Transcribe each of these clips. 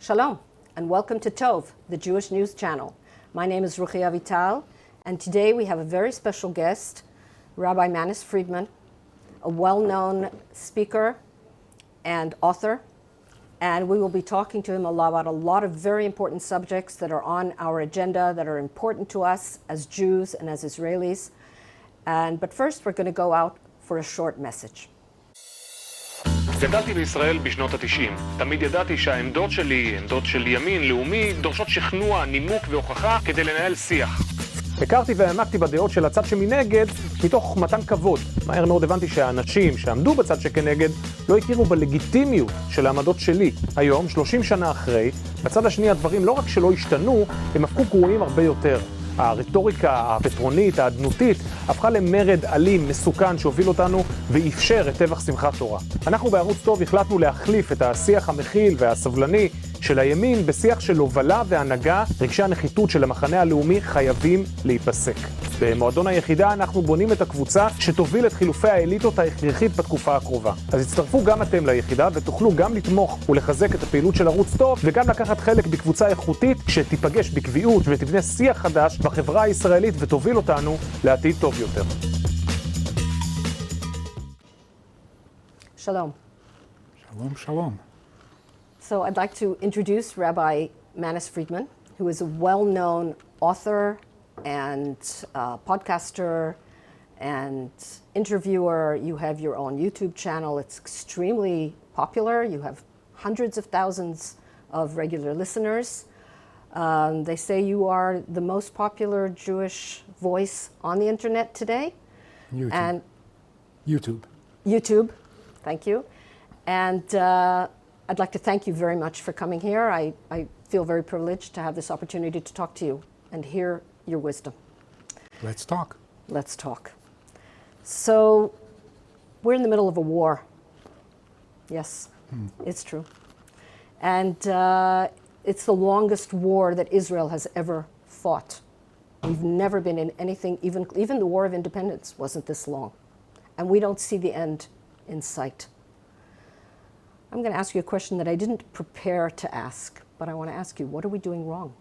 Shalom, and welcome to Tov, the Jewish news channel. My name is Ruchi Avital, and today we have a very special guest, Rabbi Manis Friedman, a well-known speaker and author, and we will be talking to him about a lot of very important subjects that are on our agenda, that are important to us as Jews and as Israelis. But first, we're going to go out for a short message. גדלתי בישראל בשנות ה-90. תמיד ידעתי שהעמדות שלי, עמדות של ימין, לאומי, דורשות שכנוע, נימוק והוכחה כדי לנהל שיח. הכרתי והעמקתי בדעות של הצד שמנגד מתוך מתן כבוד. מהר מאוד הבנתי שהאנשים שעמדו בצד שכנגד לא הכירו בלגיטימיות של העמדות שלי. היום, 30 שנה אחרי, בצד השני הדברים לא רק שלא השתנו, הם הפכו גרועים הרבה יותר. הרטוריקה הפטרונית, האדנותית, הפכה למרד אלים, מסוכן, שהוביל אותנו ואפשר את טבח שמחת תורה. אנחנו בערוץ טוב החלטנו להחליף את השיח המכיל והסבלני של הימין בשיח של הובלה והנהגה. רגשי הנחיתות של המחנה הלאומי חייבים להיפסק. במועדון היחידה אנחנו בונים את הקבוצה שתוביל את חילופי האליטות ההכרחית בתקופה הקרובה. אז הצטרפו גם אתם ליחידה ותוכלו גם לתמוך ולחזק את הפעילות של ערוץ טוב וגם לקחת חלק בקבוצה איכותית שתיפגש בקביעות ותבנה שיח חדש בחברה הישראלית ותוביל אותנו לעתיד טוב יותר. Shalom. Shalom, shalom. So I'd like to introduce Rabbi Manis Friedman, who is a well-known author and podcaster and interviewer. You have your own YouTube channel. It's extremely popular. You have hundreds of thousands of regular listeners. They say you are the most popular Jewish voice on the internet today. YouTube. And YouTube. Thank you. And I'd like to thank you very much for coming here. I feel very privileged to have this opportunity to talk to you and hear your wisdom. Let's talk. Let's talk. So, we're in the middle of a war. Yes, it's true. And it's the longest war that Israel has ever fought. We've never been in anything, even the War of Independence wasn't this long. And we don't see the end in sight. I'm going to ask you a question that I didn't prepare to ask, but I want to ask you, what are we doing wrong?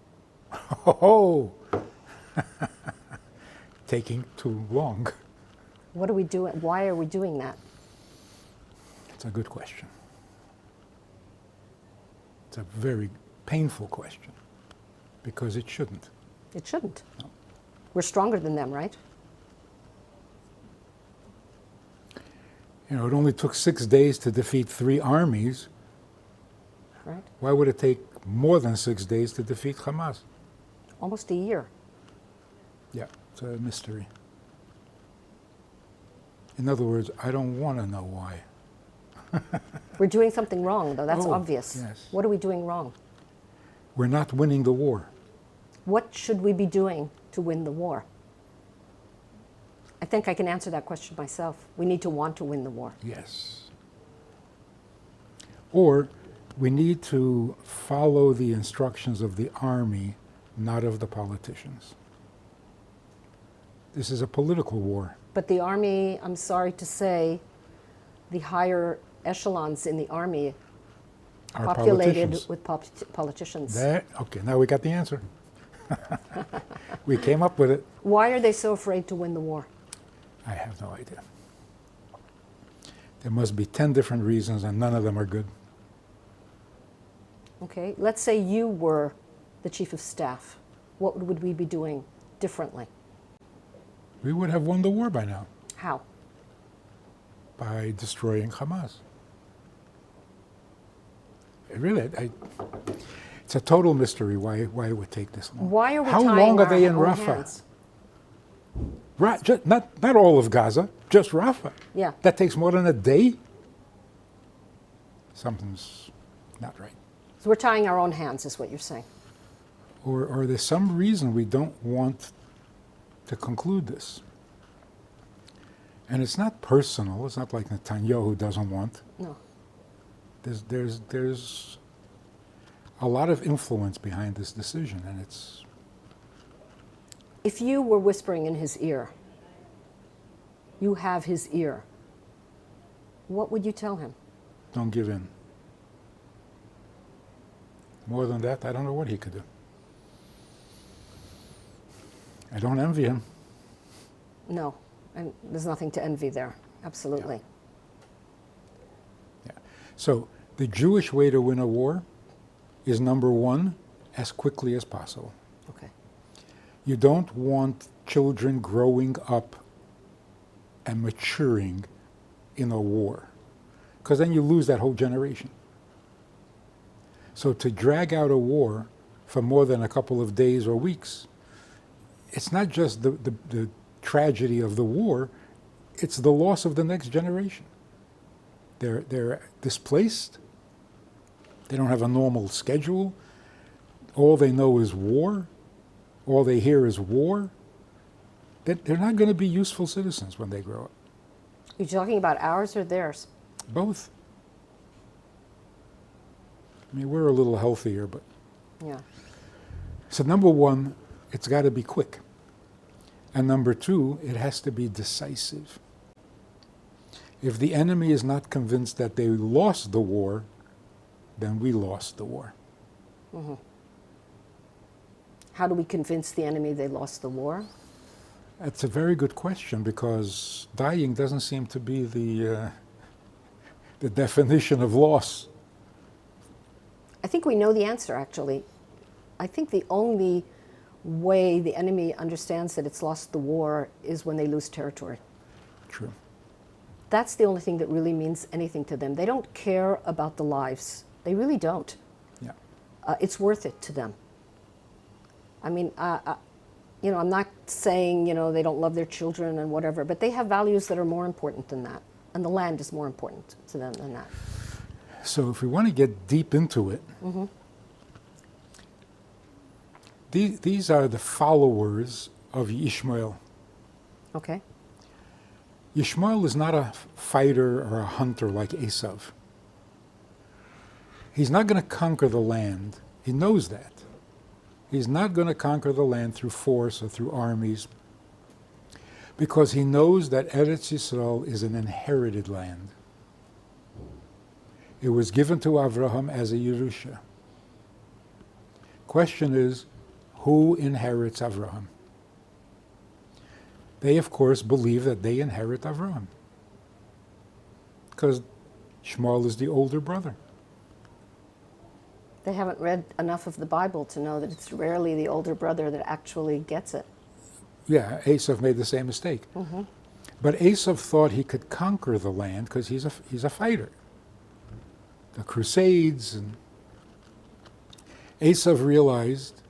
Oh, taking too long. What are we doing? Why are we doing that? It's a good question. It's a very painful question, because it shouldn't. It shouldn't. No. We're stronger than them, right? You know, it only took 6 days to defeat 3 armies. Right. Why would it take more than 6 days to defeat Hamas? Almost a year. Yeah, it's a mystery. In other words, I don't want to know why. We're doing something wrong, though. That's Oh, obvious. yes. What are we doing wrong? We're not winning the war. What should we be doing to win the war? I think I can answer that question myself. We need to want to win the war. Yes. Or we need to follow the instructions of the army, not of the politicians. This is a political war. But the army, I'm sorry to say, the higher echelons in the army Our populated politicians. with politicians. Okay, now we got the answer. We came up with it. Why are they so afraid to win the war? I have no idea. There must be 10 different reasons, and none of them are good. Okay, let's say you were the chief of staff. What would we be doing differently? We would have won the war by now, How? by destroying Hamas. Really, it's a total mystery why it would take this long. Why are we How tying long are our they in own Rafah? hands? Not all of Gaza, just Rafah. Yeah. That takes more than a day? Something's not right. So we're tying our own hands, is what you're saying. Or there's some reason we don't want to conclude this. And it's not personal. It's not like Netanyahu doesn't want. No. There's a lot of influence behind this decision, and it's... If you were whispering in his ear, you have his ear, what would you tell him? Don't give in. More than that, I don't know what he could do. I don't envy him. No, and there's nothing to envy there. Absolutely. Yeah. So the Jewish way to win a war is, number one, as quickly as possible. Okay. You don't want children growing up and maturing in a war, because then you lose that whole generation. So to drag out a war for more than a couple of days or weeks, it's not just the tragedy of the war, it's the loss of the next generation. They're displaced. They don't have a normal schedule. All they know is war. All they hear is war. They're not going to be useful citizens when they grow up. You're talking about ours or theirs? Both. I mean, we're a little healthier, but... Yeah. So number one, it's got to be quick. And number two, it has to be decisive. If the enemy is not convinced that they lost the war, then we lost the war. Mm-hmm. How do we convince the enemy they lost the war? That's a very good question, because dying doesn't seem to be the definition of loss. I think we know the answer, actually. I think the only way the enemy understands that it's lost the war is when they lose territory. True. That's the only thing that really means anything to them. They don't care about the lives. They really don't. Yeah. It's worth it to them. I mean, I'm not saying, they don't love their children and whatever, but they have values that are more important than that. And the land is more important to them than that. So if we want to get deep into it, mm-hmm. These are the followers of Ishmael. Okay. Ishmael is not a fighter or a hunter like Esav. He's not going to conquer the land. He knows that. He's not going to conquer the land through force or through armies, because he knows that Eretz Yisrael is an inherited land. It was given to Avraham as a Yerusha. Question is, who inherits Avraham? They, of course, believe that they inherit Avraham, because Shmuel is the older brother. They haven't read enough of the Bible to know that it's rarely the older brother that actually gets it. Yeah, Esav made the same mistake. Mm-hmm. But Esav thought he could conquer the land because he's a fighter. The Crusades, and Esav realized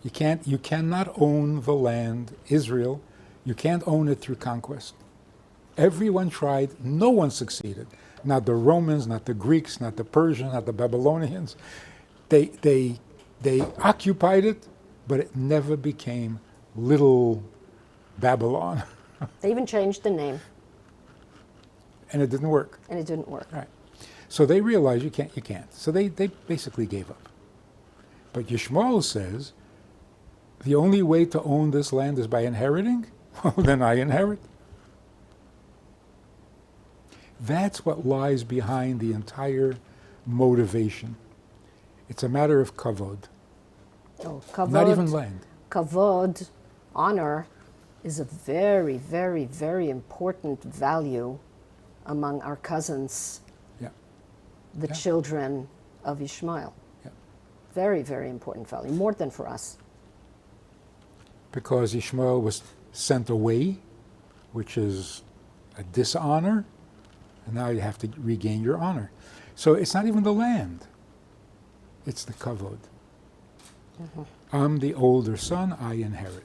you cannot own the land, Israel. You can't own it through conquest. Everyone tried, no one succeeded. Not the Romans, not the Greeks, not the Persians, not the Babylonians. They occupied it, but it never became Little Babylon. They even changed the name. And it didn't work. And it didn't work. Right. So they realized you can't. So they basically gave up. But Yishmael says, the only way to own this land is by inheriting? Well, then I inherit. That's what lies behind the entire motivation. It's a matter of kavod. Oh, kavod. Not even land. Kavod, honor, is a very, very, very important value among our cousins, the children of Ishmael. Yeah. Very, very important value, more than for us. Because Ishmael was sent away, which is a dishonor, and now you have to regain your honor. So it's not even the land, it's the kavod. Mm-hmm. I'm the older son, I inherit.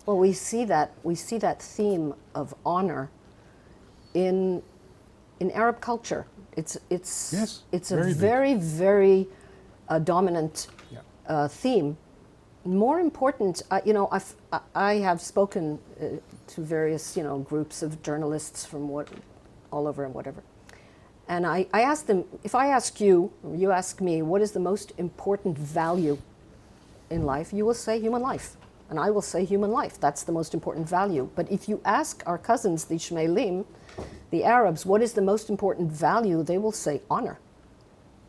Well, we see that theme of honor in Arab culture. It's a very, very dominant theme. More important, I have spoken to various groups of journalists from all over and whatever, and I asked them, if I ask you, or you ask me, what is the most important value in life, you will say human life. And I will say human life. That's the most important value. But if you ask our cousins, the Ishmaelim, the Arabs, what is the most important value, they will say honor.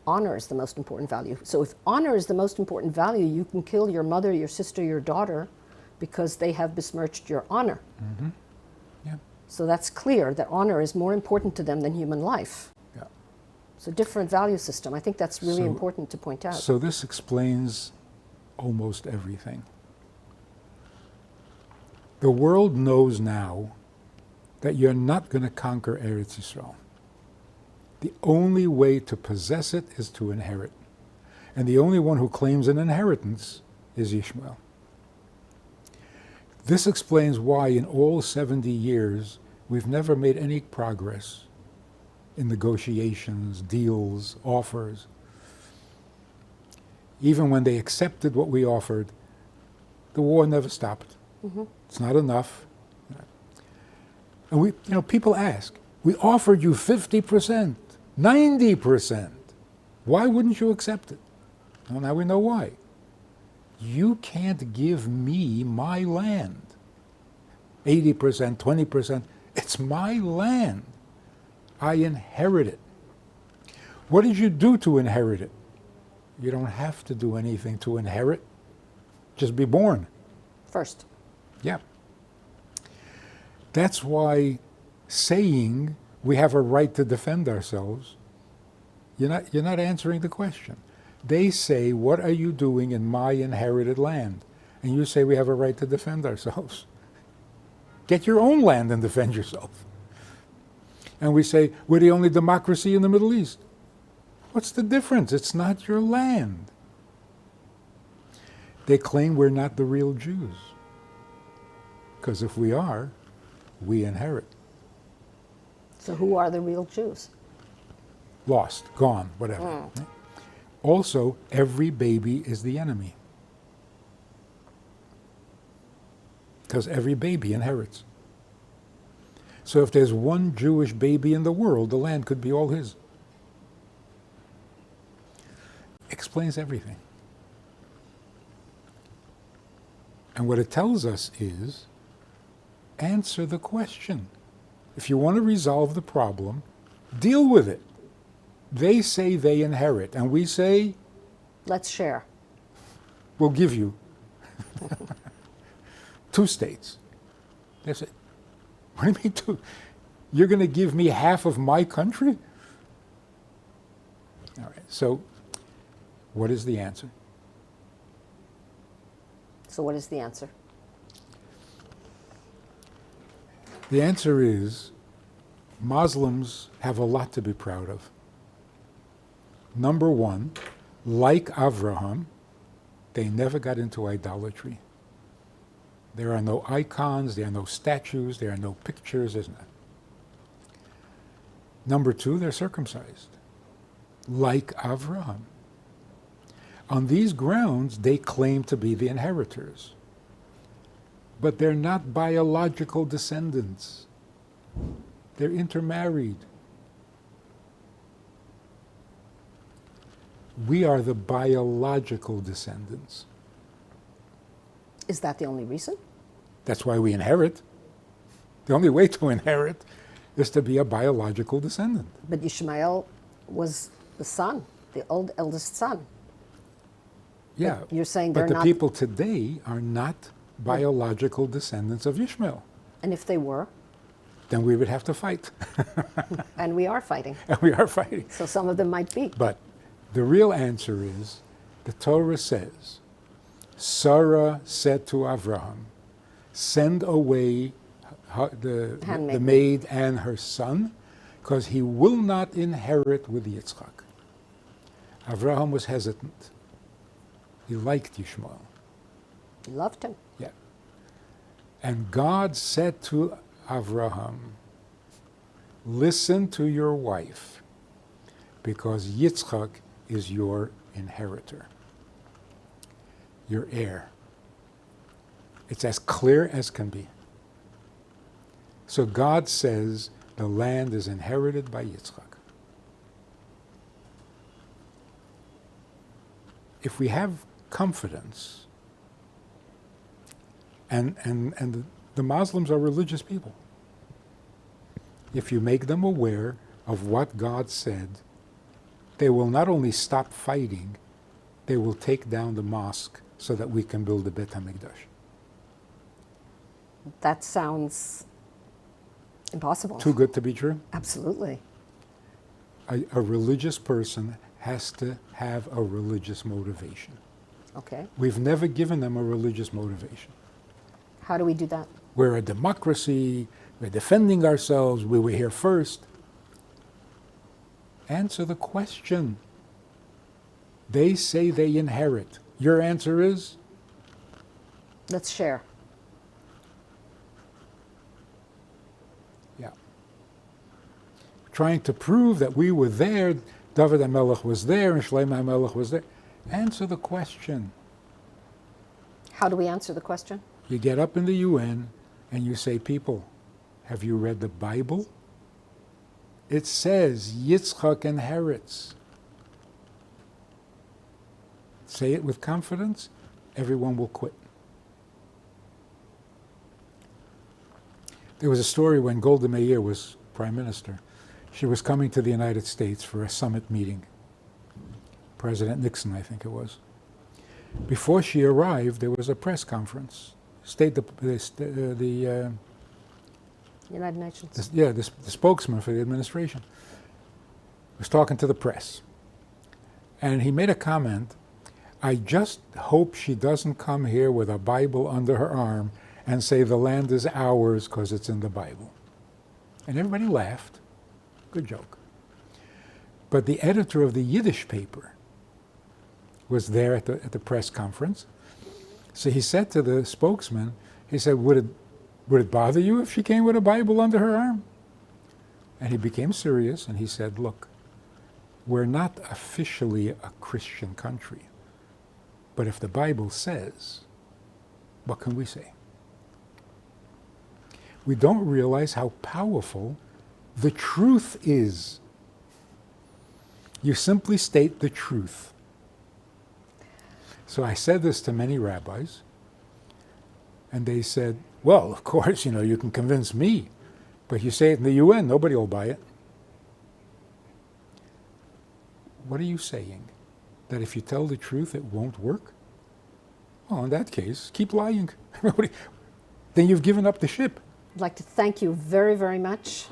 honor is the most important value. So if honor is the most important value, you can kill your mother, your sister, your daughter, because they have besmirched your honor. Mm-hmm. Yeah. So that's clear that honor is more important to them than human life. Yeah. It's a different value system. I think that's really important to point out. So this explains almost everything. The world knows now that you're not going to conquer Eretz Yisrael. The only way to possess it is to inherit. And the only one who claims an inheritance is Ishmael. This explains why in all 70 years we've never made any progress in negotiations, deals, offers. Even when they accepted what we offered, the war never stopped. Mm-hmm. It's not enough. And people ask, we offered you 50%, 90%. Why wouldn't you accept it? Well, now we know why. You can't give me my land. 80%, 20%, it's my land. I inherit it. What did you do to inherit it? You don't have to do anything to inherit. Just be born. First. Yeah. That's why saying we have a right to defend ourselves, you're not answering the question. They say, what are you doing in my inherited land? And you say we have a right to defend ourselves. Get your own land and defend yourself. And we say, we're the only democracy in the Middle East. What's the difference? It's not your land. They claim we're not the real Jews. Because if we are, we inherit. So who are the real Jews? Lost, gone, whatever. Right? Also, every baby is the enemy. Because every baby inherits. So if there's one Jewish baby in the world, the land could be all his. Explains everything. And what it tells us is, answer the question. If you want to resolve the problem, deal with it. They say they inherit, and we say, let's share. We'll give you 2 states. They say, what do you mean 2? You're going to give me half of my country? All right, so what is the answer? So what is the answer? The answer is Muslims have a lot to be proud of. Number one, like Avraham, they never got into idolatry. There are no icons, there are no statues, there are no pictures, isn't it? Number two, they're circumcised, like Avraham. On these grounds, they claim to be the inheritors. But they're not biological descendants. They're intermarried. We are the biological descendants. Is that the only reason? That's why we inherit. The only way to inherit is to be a biological descendant. But Ishmael was the son, the eldest son. Yeah, but you're saying they're but the not... people today are not biological descendants of Ishmael. And if they were? Then we would have to fight. And we are fighting. And we are fighting. So some of them might be. But the real answer is, the Torah says, Sarah said to Avraham, send away the maid and her son, because he will not inherit with Yitzchak. Avraham was hesitant. He liked Ishmael. He loved him. Yeah. And God said to Avraham, listen to your wife, because Yitzchak is your inheritor, your heir. It's as clear as can be. So God says the land is inherited by Yitzchak. If we have confidence, and the Muslims are religious people, if you make them aware of what God said, they will not only stop fighting, they will take down the mosque so that we can build a Bet HaMikdash. That sounds impossible. Too good to be true? Absolutely. A religious person has to have a religious motivation. Okay. We've never given them a religious motivation. How do we do that? We're a democracy, we're defending ourselves, we were here first. Answer the question. They say they inherit. Your answer is? Let's share. Yeah. Trying to prove that we were there, David HaMelech was there, and Shlomo HaMelech was there. Answer the question. How do we answer the question? You get up in the UN and you say, people, have you read the Bible? It says Yitzchak inherits. Say it with confidence, everyone will quit. There was a story when Golda Meir was prime minister. She was coming to the United States for a summit meeting. President Nixon, I think it was. Before she arrived, there was a press conference. United Nations. The spokesman for the administration was talking to the press. And he made a comment, I just hope she doesn't come here with a Bible under her arm and say the land is ours because it's in the Bible. And everybody laughed. Good joke. But the editor of the Yiddish paper was there at the press conference. So he said to the spokesman, he said, would it bother you if she came with a Bible under her arm? And he became serious and he said, look, we're not officially a Christian country, but if the Bible says, what can we say? We don't realize how powerful the truth is. You simply state the truth. So I said this to many rabbis, and they said, well, of course, you can convince me, but you say it in the UN, nobody will buy it. What are you saying? That if you tell the truth, it won't work? Well, in that case, keep lying. Then you've given up the ship. I'd like to thank you very, very much,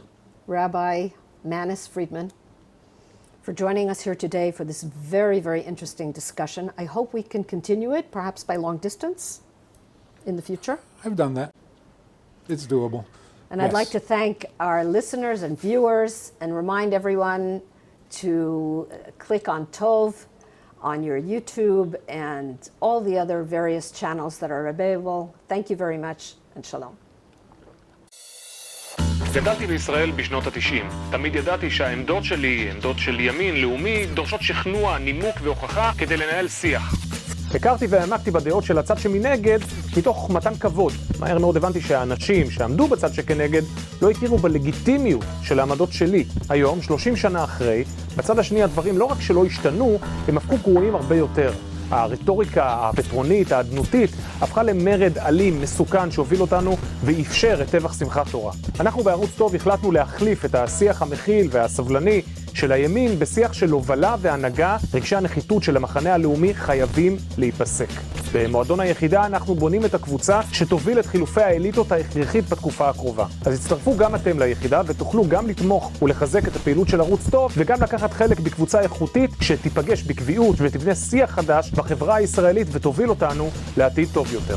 Rabbi Manis Friedman, for joining us here today for this very, very interesting discussion. I hope we can continue it, perhaps by long distance in the future. I've done that. It's doable. And I'd like to thank our listeners and viewers and remind everyone to click on Tov on your YouTube and all the other various channels that are available. Thank you very much and shalom. גדלתי בישראל בשנות ה-90. תמיד ידעתי שהעמדות שלי, עמדות של ימין, לאומי, דורשות שכנוע, נימוק והוכחה כדי לנהל שיח. הכרתי והעמקתי בדעות של הצד שמנגד מתוך מתן כבוד. מהר מאוד הבנתי שהאנשים שעמדו בצד שכנגד לא הכירו בלגיטימיות של העמדות שלי. היום, 30 שנה אחרי, בצד השני הדברים לא רק שלא השתנו, הם הפכו גרועים הרבה יותר. הרטוריקה הפטרונית, האדנותית, הפכה למרד אלים, מסוכן, שהוביל אותנו ואפשר את טבח שמחת תורה. אנחנו בערוץ טוב החלטנו להחליף את השיח המכיל והסבלני של הימין בשיח של הובלה והנהגה. רגשי הנחיתות של המחנה הלאומי חייבים להיפסק. במועדון היחידה אנחנו בונים את הקבוצה שתוביל את חילופי האליטות ההכרחית בתקופה הקרובה. אז הצטרפו גם אתם ליחידה ותוכלו גם לתמוך ולחזק את הפעילות של ערוץ טוב וגם לקחת חלק בקבוצה איכותית שתיפגש בקביעות ותבנה שיח חדש בחברה הישראלית ותוביל אותנו לעתיד טוב יותר.